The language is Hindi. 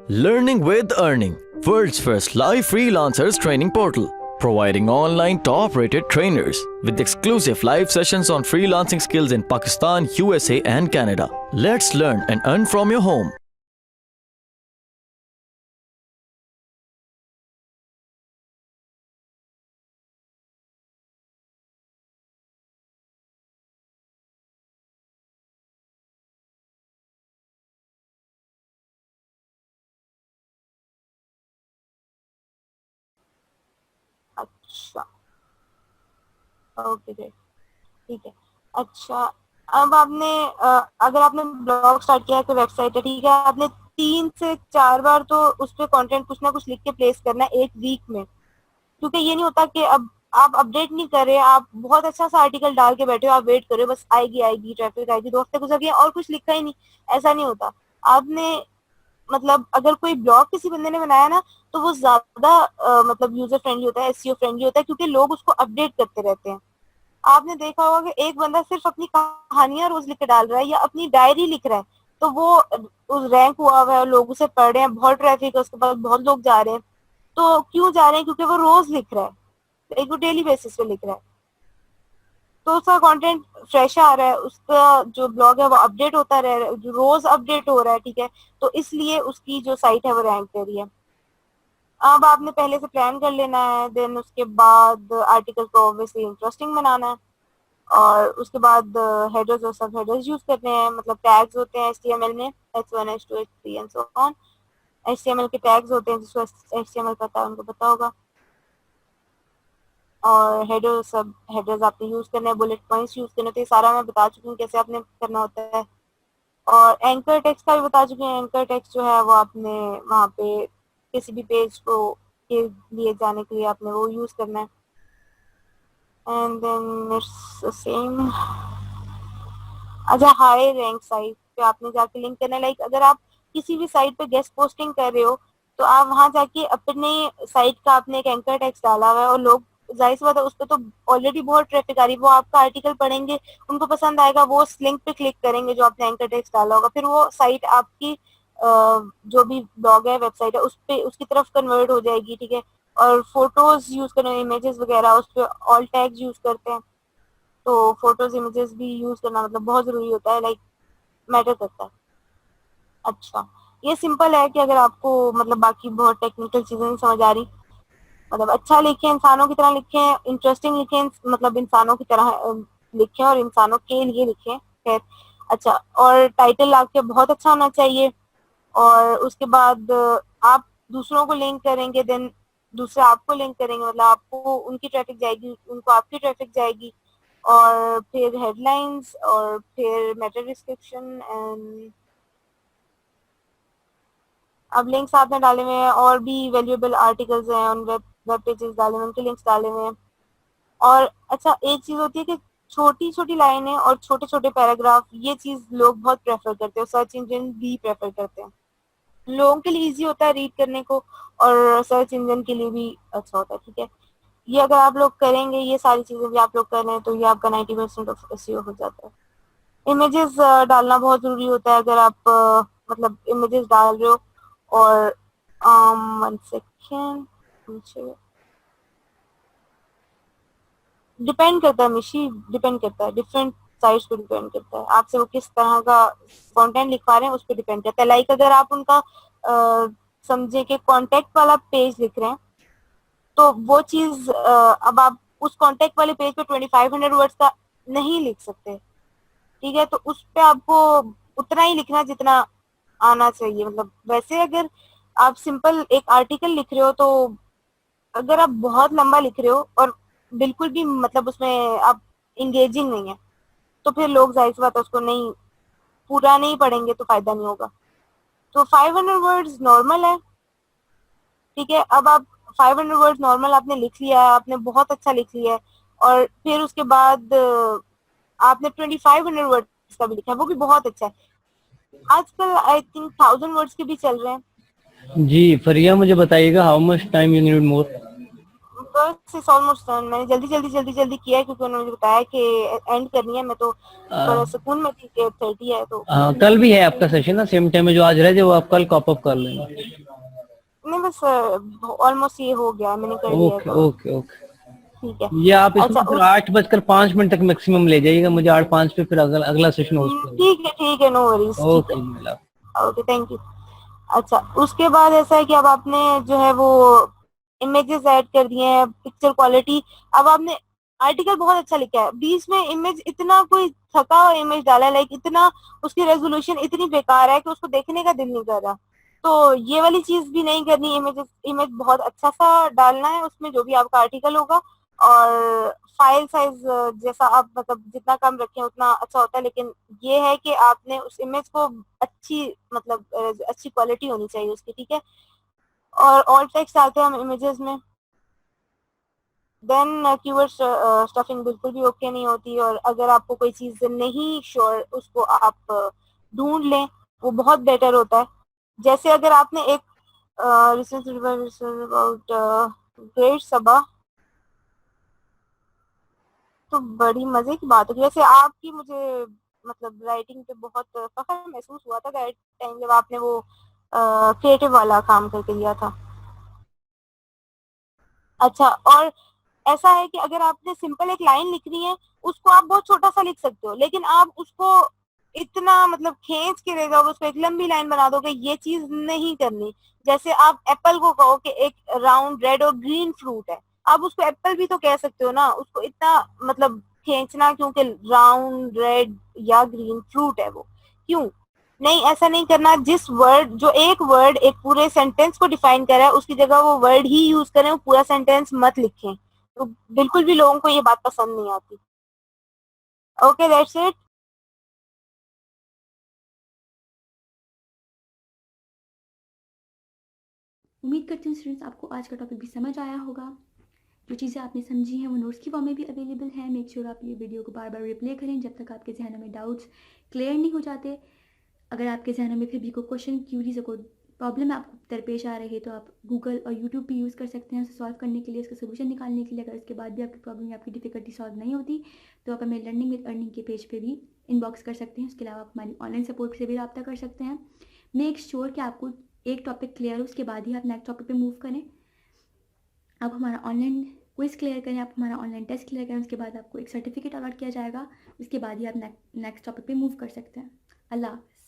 Learning with Earning, world's first live freelancers training portal, providing online top-rated trainers with exclusive live sessions on freelancing skills in Pakistan, USA and Canada. Let's learn and earn from your home. अच्छा, ओके ग्रेट, ठीक है। अच्छा, अब आपने अगर आपने ब्लॉग स्टार्ट किया है तो वेबसाइट है, ठीक है, आपने 3 से 4 बार तो उस पर कंटेंट कुछ ना कुछ लिख के प्लेस करना है एक वीक में, क्योंकि ये नहीं होता कि अब आप अपडेट नहीं कर रहे, आप बहुत अच्छा सा आर्टिकल डाल के बैठे हो, आप वेट करो बस आएगी आएगी ट्रैफिक आएगी, 2 हफ्ते गुजर गए और कुछ लिखा ही नहीं। ऐसा नहीं होता। आपने मतलब अगर कोई ब्लॉग किसी बंदे ने बनाया ना, तो वो ज्यादा मतलब यूजर फ्रेंडली होता है, एसईओ फ्रेंडली होता है, क्योंकि लोग उसको अपडेट करते रहते हैं। आपने देखा होगा कि एक बंदा सिर्फ अपनी कहानियां रोज लिख के डाल रहा है या अपनी डायरी लिख रहा है, तो वो उस रैंक हुआ हुआ है, लोग उसे पढ़ रहे हैं, बहुत ट्रैफिक है उसके पास, बहुत लोग जा रहे हैं। तो क्यों जा रहे हैं? क्योंकि वो रोज लिख रहा है, एक वो डेली बेसिस पे लिख रहा है, तो उसका कंटेंट फ्रेश आ रहा है, उसका जो ब्लॉग है वो अपडेट होता रह रहा है, जो रोज अपडेट हो रहा है, ठीक है, तो इसलिए उसकी जो साइट है वो रैंक कर रही है। अब आपने पहले से प्लान कर लेना है, देन उसके बाद आर्टिकल को ऑब्वियसली इंटरेस्टिंग बनाना है, और उसके बाद हेडर्स और सब हेडर्स यूज करने हैं, मतलब टैग्स होते हैं एचटीएमएल में, H1 H2 H3 and so on. HTML के टैग्स होते हैं, जिसको एचटीएमएल पता है उनको पता होगा। और हेडर सब हेडर्स आपने यूज करने हैं, बुलेट पॉइंट्स यूज करने, तो ये सारा मैं बता चुकी हूँ कैसे आपने करना होता है। और एंकर टेक्स्ट का भी बता चुकी हूँ। एंकर टेक्स्ट जो है वो आपने वहाँ पे किसी भी पेज को के लिए जाने के लिए आपने वो यूज करना है, and then it's the same. अच्छा, हाई रैंक साइट पे आपने जाके लिंक करना है, लाइक अगर आप किसी भी साइट पे गेस्ट पोस्टिंग कर रहे हो, तो आप वहां जाके अपने साइट का आपने एक एंकर टेक्स्ट डाला हुआ है, और लोग जाहिर सी बात है उस पर तो ऑलरेडी बहुत ट्रैफिक आ रही है, वो आपका आर्टिकल पढ़ेंगे, उनको पसंद आएगा, वो उस लिंक पे क्लिक करेंगे जो आपने एंकर टेक्स्ट डाला होगा, फिर वो साइट आपकी जो भी ब्लॉग है, वेबसाइट है, उस पे उसकी तरफ कन्वर्ट हो जाएगी, ठीक है। और फोटोज यूज करने, इमेजेस वगैरह, उस पर ऑल टैग्स यूज करते हैं, तो फोटोज इमेजेस भी यूज करना मतलब बहुत जरूरी होता है, लाइक मैटर करता है। अच्छा, ये सिंपल है कि अगर आपको मतलब बाकी बहुत टेक्निकल चीजें नहीं समझ आ रही, मतलब अच्छा लिखें, इंसानों की तरह लिखें, इंटरेस्टिंग लिखें, मतलब इंसानों की तरह लिखें और इंसानों के लिए लिखें, खैर। अच्छा, और टाइटल आपके बहुत अच्छा होना चाहिए, और उसके बाद आप दूसरों को लिंक करेंगे, देन दूसरे आपको लिंक करेंगे, मतलब आपको उनकी ट्रैफिक जाएगी, उनको आपकी ट्रैफिक जाएगी, और फिर हेडलाइंस, और फिर मेटा डिस्क्रिप्शन, एंड अब लिंक्स आपने डाले हुए हैं, और भी वैल्यूएबल आर्टिकल्स हैं, उन वेब पेजेस डाले हुए हैं, उनके लिंक्स डाले हुए हैं। और अच्छा, एक चीज होती है कि छोटी छोटी लाइनें और छोटे छोटे पैराग्राफ, ये चीज लोग बहुत प्रेफर करते हैं, सर्च इंजन भी प्रेफर करते हैं, लोगों के लिए इजी होता है रीड करने को, और सर्च इंजन के लिए भी अच्छा होता है, ठीक है। ये अगर आप लोग करेंगे, ये सारी चीजें भी आप लोग कर रहे हैं, तो ये आपका 90% ऑफ एसईओ हो जाता है। इमेजेस डालना बहुत जरूरी होता है, अगर आप मतलब इमेजेस डाल रहे हो, और 1 सेकेंड, डिपेंड करता है मिशी, डिपेंड करता है, डिफरेंट साइट्स पे डिपेंड करता है, आपसे वो किस तरह का कंटेंट लिखवा रहे हैं उस पर डिपेंड करता है। लाइक अगर आप उनका समझे कि कॉन्टेक्ट वाला पेज लिख रहे हैं, तो वो चीज अब आप उस कॉन्टेक्ट वाले पेज पे 2500 वर्ड्स का नहीं लिख सकते, ठीक है, तो उस पे आपको उतना ही लिखना जितना आना चाहिए। मतलब वैसे अगर आप सिंपल एक आर्टिकल लिख रहे हो, तो अगर आप बहुत लंबा लिख रहे हो और बिल्कुल भी मतलब उसमें आप इंगेजिंग नहीं है, तो फिर लोग जाहिर सी बात है उसको नहीं, पूरा नहीं पढ़ेंगे, तो फायदा नहीं होगा। तो 500 वर्ड्स नॉर्मल है, ठीक है। अब आप 500 वर्ड्स नॉर्मल आपने लिख लिया है, आपने बहुत अच्छा लिख लिया है, और फिर उसके बाद आपने 2500 वर्ड्स का भी लिखा है, वो भी बहुत अच्छा है। आजकल आई थिंक 1000 वर्ड्स के भी चल रहे हैं। जी फरिया, मुझे बताइएगा how much time you need more. बस इट्स ऑलमोस्ट डन। मैंने जल्दी किया है क्योंकि उन्होंने मुझे बताया कि एंड करनी है। मैं तो थोड़ा सुकून में थी कि 30 है तो कल भी है आपका सेशन ना सेम टाइम में, जो आज रह जाए वो आप कल कॉप अप कर लेना। नहीं बस ऑलमोस्ट ये हो गया, मैंने कर लिया है ओके कवर। Okay okay. ठीक है। ये आप अच्छा इसमें फिर 8:05 तक मैक्सिमम ले जाइएगा मुझे, 8:05 पे फिर अगला सेशन होस्ट होगा। ठीक है, नो वरीज, ठीक ओके है। जी मिला। Okay, thank you. अच्छा, उसके बाद ऐसा है कि अब आपने जो है वो इमेजेस ऐड कर दिए हैं, पिक्चर क्वालिटी। अब आपने आर्टिकल बहुत अच्छा लिखा है, बीच में इमेज इतना कोई थका हुआ इमेज डाला है, लाइक इतना उसकी रेजोल्यूशन इतनी बेकार है कि उसको देखने का दिल नहीं कर रहा। तो ये वाली चीज भी नहीं करनी। इमेज बहुत अच्छा सा डालना है उसमें, जो भी आपका आर्टिकल होगा। और फाइल साइज जैसा आप मतलब जितना कम रखें उतना अच्छा होता है, लेकिन ये है कि आपने उस इमेज को अच्छी मतलब अच्छी क्वालिटी होनी चाहिए उसकी, ठीक है। और ऑल टेक्स्ट आते हैं हम इमेजेस में। देन कीवर्ड स्टफिंग बिल्कुल भी ओके नहीं होती। और अगर आपको कोई चीज नहीं श्योर, उसको आप ढूंढ लें, वो बहुत बेटर होता है। जैसे अगर आपने एक अबाउट ग्रेट सबा, तो बड़ी मजे की बात होगी। वैसे आपकी मुझे मतलब राइटिंग पे बहुत फख्र महसूस हुआ था टाइम जब आपने वो क्रिएटिव वाला काम करके दिया था। अच्छा, और ऐसा है कि अगर आपने सिंपल एक लाइन लिखनी है, उसको आप बहुत छोटा सा लिख सकते हो, लेकिन आप उसको इतना मतलब खींच के ले जाओगे, उसको एक लंबी लाइन बना दोगे, ये चीज नहीं करनी। जैसे आप एप्पल को कहो कि एक राउंड रेड और ग्रीन फ्रूट है, आप उसको एप्पल भी तो कह सकते हो ना, उसको इतना मतलब खींचना, क्योंकि राउंड रेड या ग्रीन फ्रूट है वो, क्यों नहीं, ऐसा नहीं करना। जिस वर्ड जो एक वर्ड एक पूरे सेंटेंस को डिफाइन कर रहा है, उसकी जगह वो वर्ड ही यूज करें, वो पूरा सेंटेंस मत लिखें। तो बिल्कुल भी लोगों को ये बात पसंद नहीं आती। Okay, that's it. उम्मीद करती हूँ स्टूडेंट्स आपको आज का टॉपिक भी समझ आया होगा। जो चीज़ें आपने समझी हैं वो नोट्स की फॉर्म में भी अवेलेबल है। मेक श्योर आप ये वीडियो को बार बार रिप्ले करें जब तक आपके जहनों में डाउट्स क्लियर नहीं हो जाते। अगर आपके जहनों में फिर भी कोई क्वेश्चन, क्यूरीज या कोई प्रॉब्लम आपको दरपेश आ रही है तो आप गूगल और यूट्यूब भी यूज़ कर सकते हैं उसे सॉल्व करने के लिए, उसका सोल्यूशन निकालने के लिए। अगर उसके बाद भी आपकी प्रॉब्लम या आपकी डिफिकल्टी सॉल्व नहीं होती तो आप हमें लर्निंग विद अर्निंग के पेज पे भी इनबॉक्स कर सकते हैं। उसके अलावा आप हमारी ऑनलाइन सपोर्ट से भी रब्ता कर सकते हैं। मेक श्योर कि आपको एक टॉपिक क्लियर हो, उसके बाद ही आप नेक्स्ट टॉपिक पे मूव करें। आप हमारा ऑनलाइन क्विज क्लियर करें, आप हमारा ऑनलाइन टेस्ट क्लियर करें, उसके बाद आपको एक सर्टिफिकेट अलॉट किया जाएगा। उसके बाद ही आप नेक्स्ट टॉपिक पे मूव कर सकते हैं। अल्लाह हाफ़िज़।